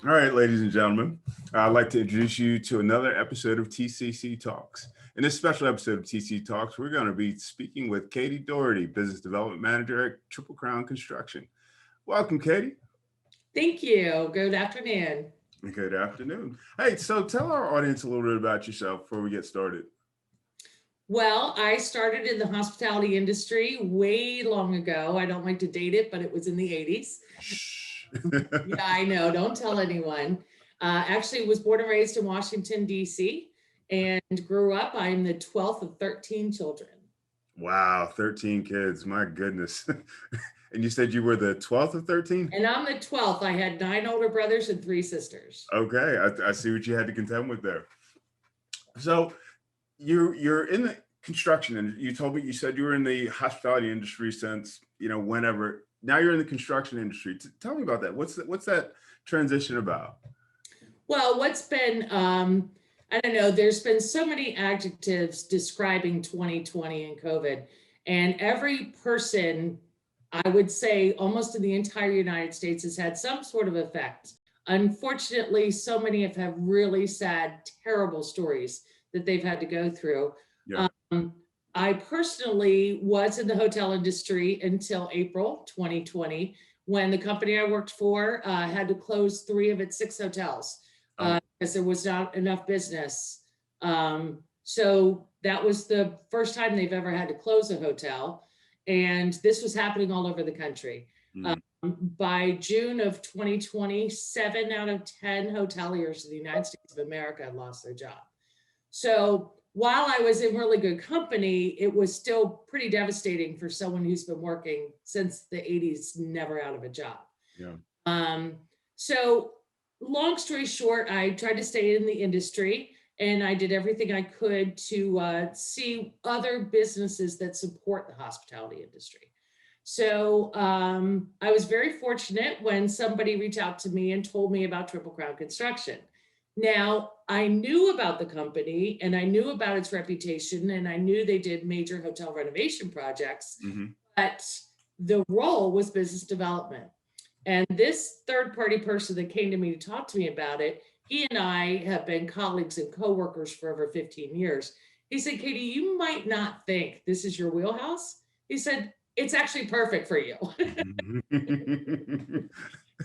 All right, ladies and gentlemen, I'd like to introduce you to another episode of TCC Talks. In this special episode of TCC Talks, we're going to be speaking with Katie Doherty, Business Development Manager at Triple Crown Construction. Welcome, Katie. Thank you. Good afternoon. Good afternoon. Hey, so tell our audience a little bit about yourself before we get started. Well, I started in the hospitality industry way long ago. I don't like to date it, but it was in the 80s. Yeah, I know. Don't tell anyone. Actually, was born and raised in Washington, D.C. and grew up. I'm the 12th of 13 children. Wow, 13 kids. My goodness. And you said you were the 12th of 13? And I'm the 12th. I had 9 older brothers and 3 sisters. Okay, I see what you had to contend with there. So you're in the construction, and you told me, you said you were in the hospitality industry since, whenever. Now you're in the construction industry. Tell me about that. What's that transition about? Well, what's been, I don't know, there's been so many adjectives describing 2020 and COVID, and every person, I would say almost in the entire United States, has had some sort of effect. Unfortunately, so many have had really sad, terrible stories that they've had to go through. Yeah. I personally was in the hotel industry until April 2020, when the company I worked for had to close 3 of its 6 hotels because there was not enough business. So that was the first time they've ever had to close a hotel. And this was happening all over the country. By June of 2020, 7 out of 10 hoteliers in the United States of America had lost their job. So while I was in really good company, it was still pretty devastating for someone who's been working since the 80s, never out of a job. Yeah. So long story short, I tried to stay in the industry, and I did everything I could to see other businesses that support the hospitality industry. So I was very fortunate when somebody reached out to me and told me about Triple Crown Construction. Now, I knew about the company, and I knew about its reputation, and I knew they did major hotel renovation projects, but the role was business development. And this third-party person that came to me to talk to me about it, he and I have been colleagues and coworkers for over 15 years. He said, Katie, you might not think this is your wheelhouse. He said, it's actually perfect for you.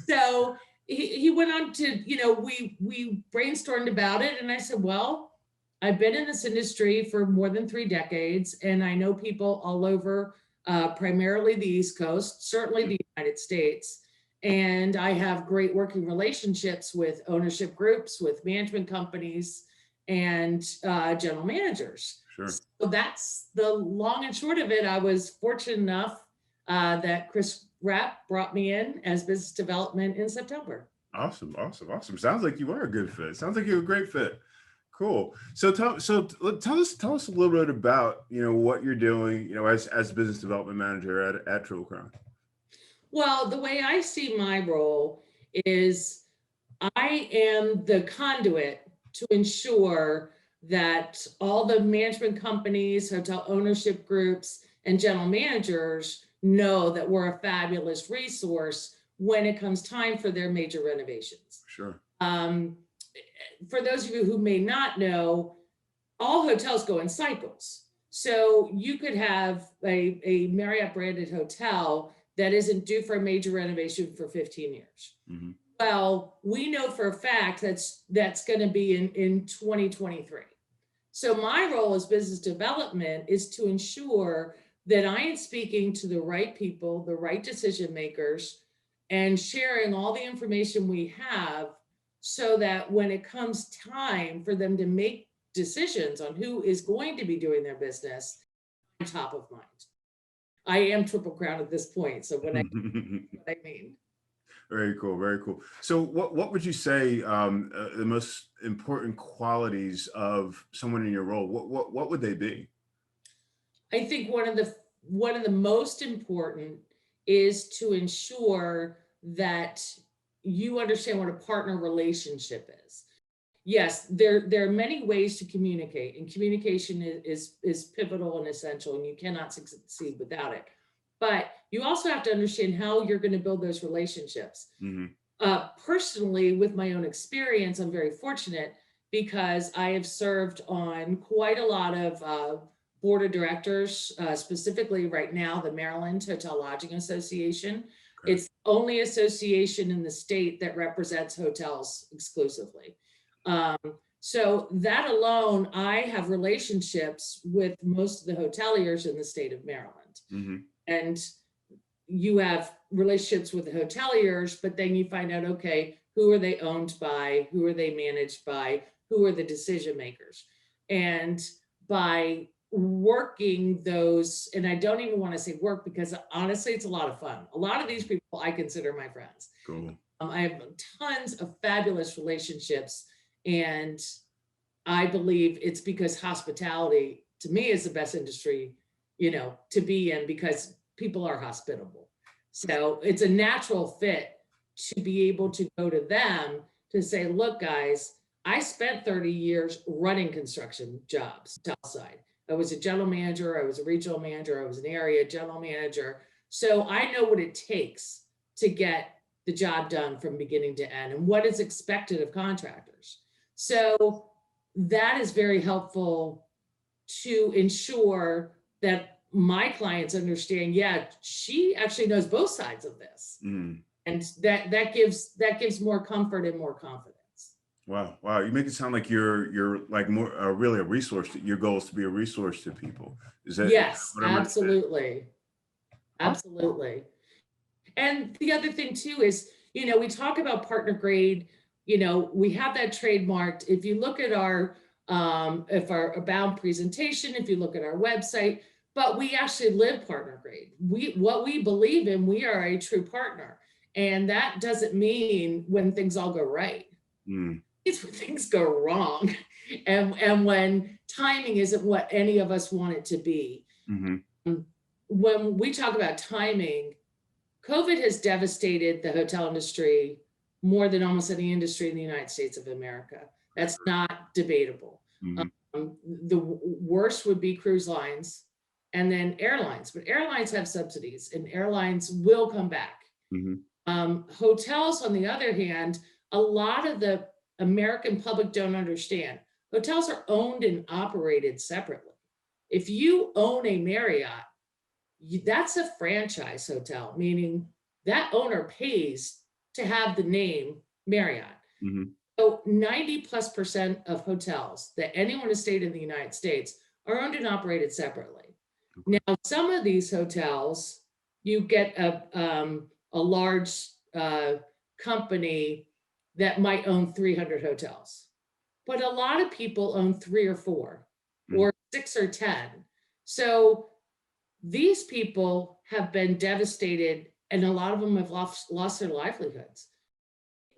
So he went on to, we brainstormed about it, and I said, well, I've been in this industry for more than 3 decades, and I know people all over, primarily the East Coast, certainly the United States. And I have great working relationships with ownership groups, with management companies, and general managers. Sure. So that's the long and short of it. I was fortunate enough that Chris Rapp brought me in as business development in September. Awesome. Sounds like you are a good fit. Sounds like you're a great fit. Cool. So tell us a little bit about, what you're doing, as business development manager at Triple Crown. Well, the way I see my role is I am the conduit to ensure that all the management companies, hotel ownership groups, and general managers know that we're a fabulous resource when it comes time for their major renovations. Sure. For those of you who may not know, all hotels go in cycles. So you could have a Marriott branded hotel that isn't due for a major renovation for 15 years. Well, we know for a fact that's going to be in 2023. So my role as business development is to ensure that I am speaking to the right people, the right decision makers, and sharing all the information we have so that when it comes time for them to make decisions on who is going to be doing their business, I'm top of mind. I am Triple Crown at this point. So what I mean. Very cool. So what would you say the most important qualities of someone in your role? What would they be? I think one of the most important is to ensure that you understand what a partner relationship is. Yes, there are many ways to communicate, and communication is pivotal and essential, and you cannot succeed without it. But you also have to understand how you're going to build those relationships. Personally, with my own experience, I'm very fortunate because I have served on quite a lot of board of directors, specifically right now, the Maryland Hotel Lodging Association. Okay. It's the only association in the state that represents hotels exclusively. Um, so that alone, I have relationships with most of the hoteliers in the state of Maryland. Hmm. And you have relationships with the hoteliers, but then you find out, okay, who are they owned by? Who are they managed by? Who are the decision makers? And by working those, and I don't even want to say work because honestly, it's a lot of fun. A lot of these people I consider my friends. Cool. I have tons of fabulous relationships, and I believe it's because hospitality to me is the best industry, to be in because people are hospitable. So it's a natural fit to be able to go to them to say, look, guys, I spent 30 years running construction jobs outside. I was a general manager, I was a regional manager, I was an area general manager. So I know what it takes to get the job done from beginning to end and what is expected of contractors. So that is very helpful to ensure that my clients understand, yeah, she actually knows both sides of this. Mm. And that gives more comfort and more confidence. Wow. Wow. You make it sound like you're like more really a resource. Your goal is to be a resource to people. Is that Yes, what I'm understanding? absolutely. Absolutely. And the other thing too is, we talk about partner grade, we have that trademarked. If you look at if our Abound presentation, if you look at our website, but we actually live partner grade. What we believe in, we are a true partner. And that doesn't mean when things all go right. Mm. It's when things go wrong and when timing isn't what any of us want it to be. Mm-hmm. When we talk about timing, COVID has devastated the hotel industry more than almost any industry in the United States of America. That's not debatable. Mm-hmm. The worst would be cruise lines and then airlines, but airlines have subsidies and airlines will come back. Mm-hmm. Hotels, on the other hand, a lot of the American public don't understand. Hotels are owned and operated separately. If you own a Marriott, that's a franchise hotel, meaning that owner pays to have the name Marriott. Mm-hmm. So 90+% of hotels that anyone has stayed in the United States are owned and operated separately. Okay. Now, some of these hotels, you get a large company that might own 300 hotels, but a lot of people own 3 or 4 or 6 or 10. So these people have been devastated and a lot of them have lost their livelihoods.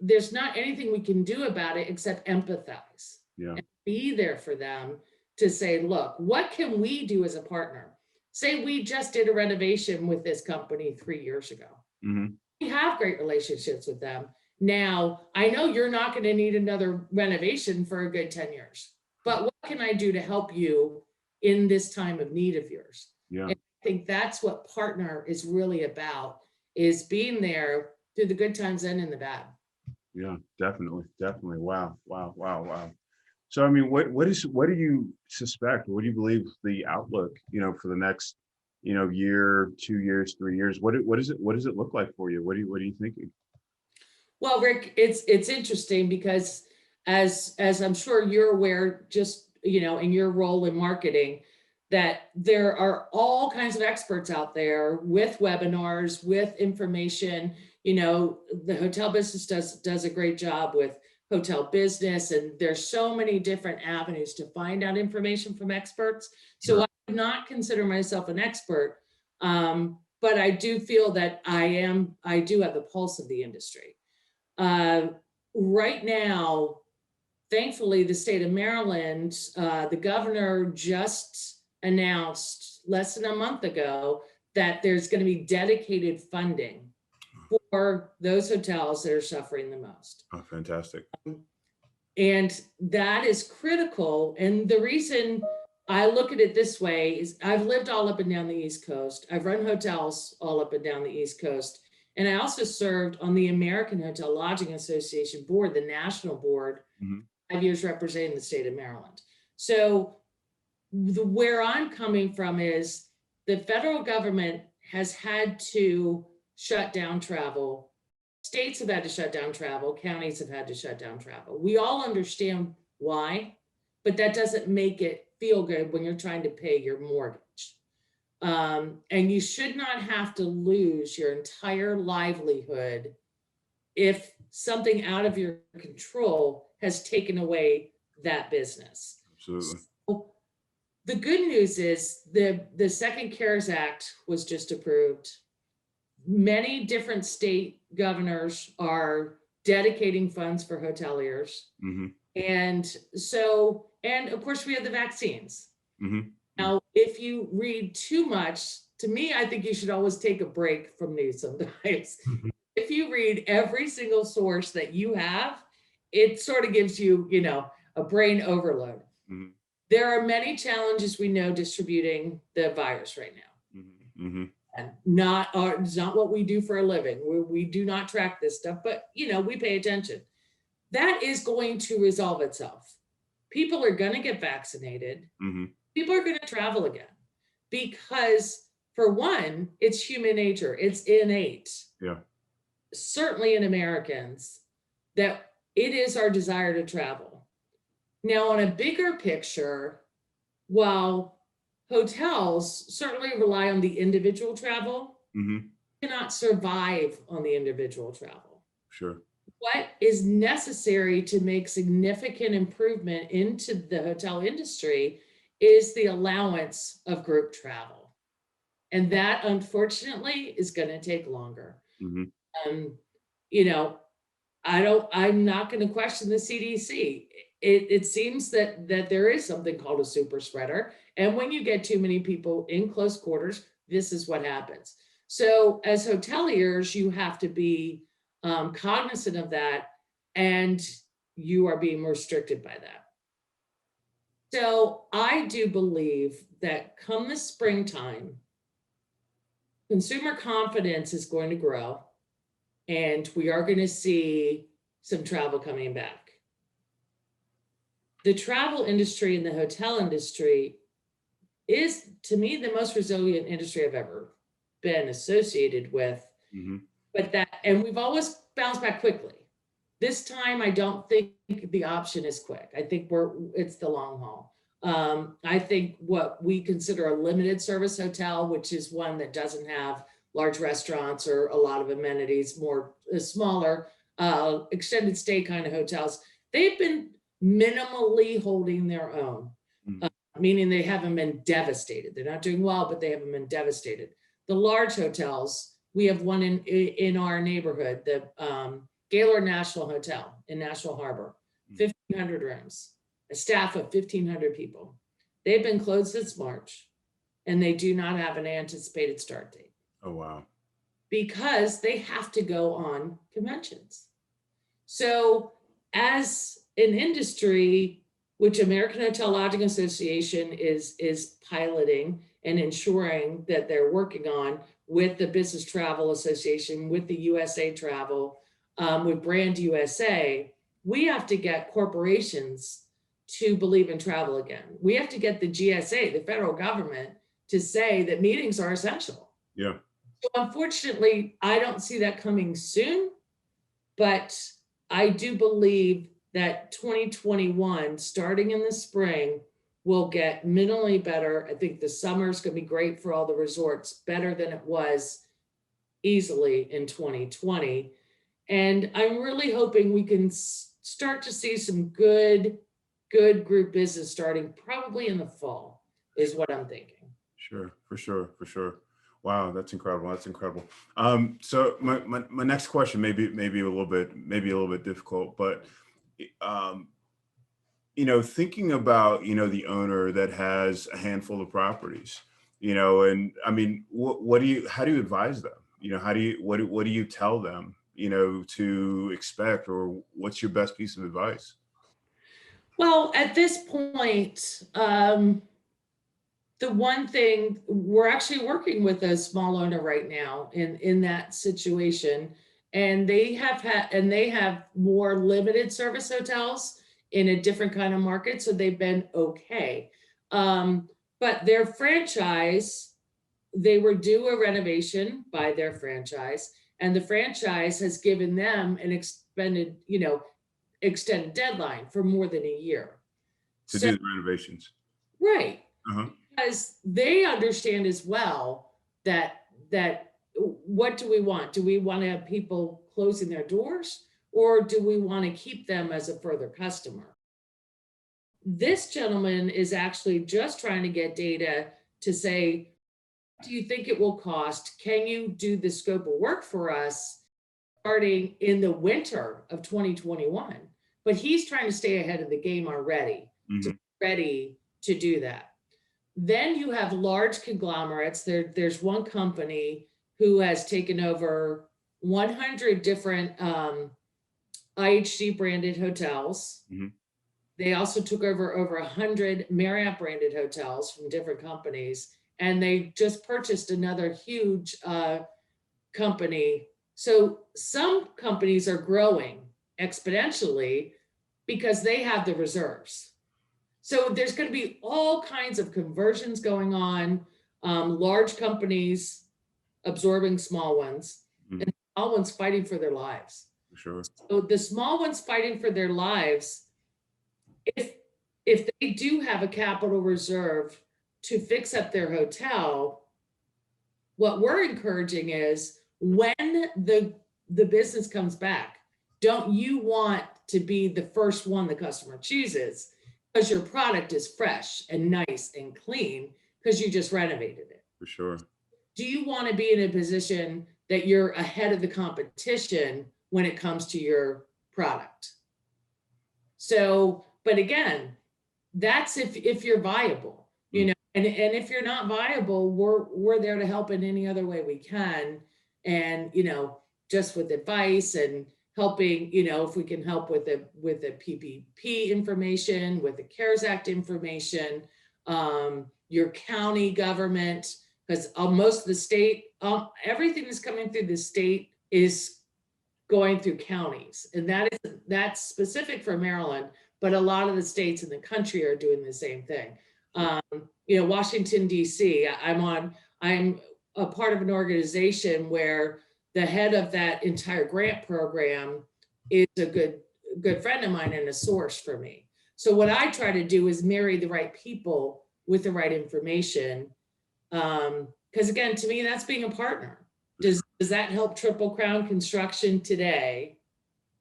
There's not anything we can do about it except empathize and be there for them to say, look, what can we do as a partner? Say we just did a renovation with this company 3 years ago. Mm-hmm. We have great relationships with them. Now, I know you're not going to need another renovation for a good 10 years, but what can I do to help you in this time of need of yours? Yeah. And I think that's what partner is really about, is being there through the good times and in the bad. Yeah, definitely. Definitely. Wow. Wow. Wow. Wow. So, I mean, what do you suspect? What do you believe the outlook, for the next, year, 2 years, 3 years? What does it look like for you? What are you thinking? Well, Rick, it's interesting because as I'm sure you're aware, just, in your role in marketing, that there are all kinds of experts out there with webinars, with information. The hotel business does a great job with hotel business, and there's so many different avenues to find out information from experts. So Sure. I do not consider myself an expert, but I do feel that I do have the pulse of the industry. Right now, thankfully, the state of Maryland, the governor just announced less than a month ago that there's going to be dedicated funding for those hotels that are suffering the most. Oh, fantastic. And that is critical. And the reason I look at it this way is I've lived all up and down the East Coast. I've run hotels all up and down the East Coast. And I also served on the American Hotel Lodging Association board, the national board, Mhm. 5 years representing the state of Maryland. So where I'm coming from is the federal government has had to shut down travel. States have had to shut down travel. Counties have had to shut down travel. We all understand why, but that doesn't make it feel good when you're trying to pay your mortgage. And you should not have to lose your entire livelihood if something out of your control has taken away that business. Absolutely. So the good news is the Second CARES Act was just approved. Many different state governors are dedicating funds for hoteliers. Hmm. And so, and of course, we have the vaccines. Hmm. Now, if you read too much, to me, I think you should always take a break from news sometimes. If you read every single source that you have, it sort of gives you, a brain overload. Hmm. There are many challenges we know distributing the virus right now. Hmm. And it's not what we do for a living. We do not track this stuff, but we pay attention. That is going to resolve itself. People are going to get vaccinated. Hmm. People are going to travel again because, for one, it's human nature. It's innate. Yeah. Certainly in Americans, that it is our desire to travel. Now, on a bigger picture, while hotels certainly rely on the individual travel, Hmm. cannot survive on the individual travel. Sure. What is necessary to make significant improvement into the hotel industry is the allowance of group travel. And that, unfortunately, is going to take longer. Hmm. Um, you know, I'm not going to question the CDC. It seems that there is something called a super spreader. And when you get too many people in close quarters, this is what happens. So as hoteliers, you have to be cognizant of that, and you are being restricted by that. So I do believe that come the springtime, consumer confidence is going to grow, and we are going to see some travel coming back. The travel industry and the hotel industry is, to me, the most resilient industry I've ever been associated with. Hmm. And we've always bounced back quickly. This time, I don't think the option is quick. I think it's the long haul. I think what we consider a limited service hotel, which is one that doesn't have large restaurants or a lot of amenities, more smaller extended stay kind of hotels, they've been minimally holding their own, Hmm. meaning they haven't been devastated. They're not doing well, but they haven't been devastated. The large hotels, we have one in our neighborhood, the Gaylord National Hotel in National Harbor, 1,500 rooms, a staff of 1,500 people. They've been closed since March, and they do not have an anticipated start date. Oh, wow. Because they have to go on conventions. So as an industry, which American Hotel Lodging Association is piloting and ensuring that they're working on with the Business Travel Association, with the USA Travel, with Brand USA, we have to get corporations to believe in travel again. We have to get the GSA, the federal government, to say that meetings are essential. Yeah. So unfortunately, I don't see that coming soon, but I do believe that 2021, starting in the spring, will get minimally better. I think the summer is going to be great for all the resorts, better than it was easily in 2020. And I'm really hoping we can start to see some good group business starting probably in the fall, is what I'm thinking. Sure, for sure, for sure. Wow, that's incredible. That's incredible. So my next question maybe a little bit difficult, but um, thinking about the owner that has a handful of properties, and I mean, how do you advise them? How do you what do you tell them? To expect, or what's your best piece of advice? Well, at this point, the one thing, we're actually working with a small owner right now in that situation. And they have more limited service hotels in a different kind of market. So they've been okay. But their franchise, they were due a renovation by their franchise, and the franchise has given them an extended deadline for more than a year. To So, do the renovations. right. Uh-huh. Because they understand as well that what do we want? Do we want to have people closing their doors, or do we want to keep them as a further customer? This gentleman is actually just trying to get data to say, do you think it will cost? Can you do the scope of work for us starting in the winter of 2021? But he's trying to stay ahead of the game already, ready to do that. Then you have large conglomerates. There's one company who has taken over 100 different IHG branded hotels. They also took over 100 Marriott branded hotels from different companies, and they just purchased another huge company. So some companies are growing exponentially because they have the reserves. So there's going to be all kinds of conversions going on, large companies absorbing small ones, and small ones fighting for their lives. For sure. So the small ones fighting for their lives, if they do have a capital reserve to fix up their hotel, what we're encouraging is when the business comes back, don't you want to be the first one the customer chooses because your product is fresh and nice and clean because you just renovated it? For sure. Do you want to be in a position that you're ahead of the competition when it comes to your product? So, but again, that's if you're viable, and if you're not viable, we're there to help in any other way we can. And, just with advice and helping, if we can help with the PPP information, with the CARES Act information, your county government, because most of the state, everything that's coming through the state is going through counties, and that's specific for Maryland, but a lot of the states in the country are doing the same thing. Washington, D.C., I'm a part of an organization where the head of that entire grant program is a good friend of mine and a source for me. So what I try to do is marry the right people with the right information. Because again, to me, that's being a partner. Does that help Triple Crown Construction today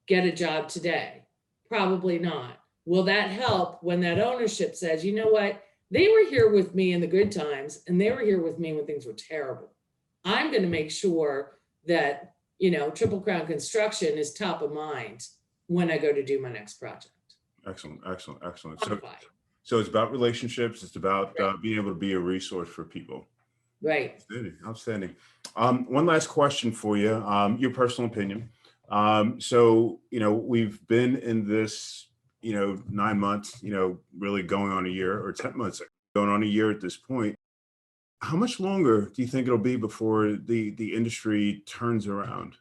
get a job today? Probably not. Will that help when that ownership says, you know what, they were here with me in the good times and they were here with me when things were terrible. I'm going to make sure that, Triple Crown Construction is top of mind when I go to do my next project. Excellent. So it's about relationships. It's about being able to be a resource for people. Right. Outstanding. One last question for you, your personal opinion. So, we've been in this, 9 months, really going on a year, or 10 months going on a year at this point. How much longer do you think it'll be before the industry turns around?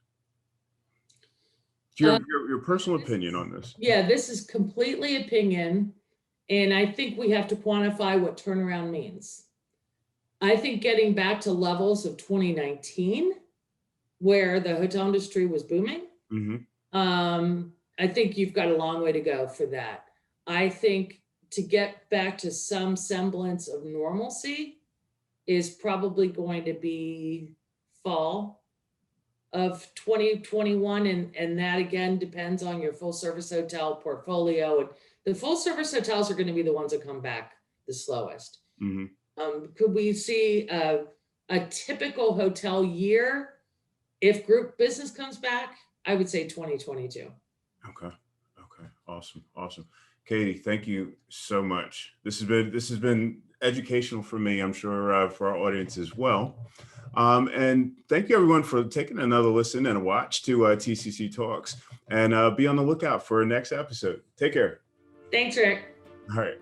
Your personal opinion on this? Yeah, this is completely opinion. And I think we have to quantify what turnaround means. I think getting back to levels of 2019, where the hotel industry was booming, I think you've got a long way to go for that. I think to get back to some semblance of normalcy is probably going to be fall of 2021. And that again depends on your full service hotel portfolio. And the full service hotels are going to be the ones that come back the slowest. Could we see a typical hotel year if group business comes back? I would say 2022. Okay. Awesome. Katie, thank you so much. This has been educational for me, I'm sure for our audience as well. And thank you everyone for taking another listen and a watch to TCC Talks, and be on the lookout for our next episode. Take care. Thanks, Rick. All right.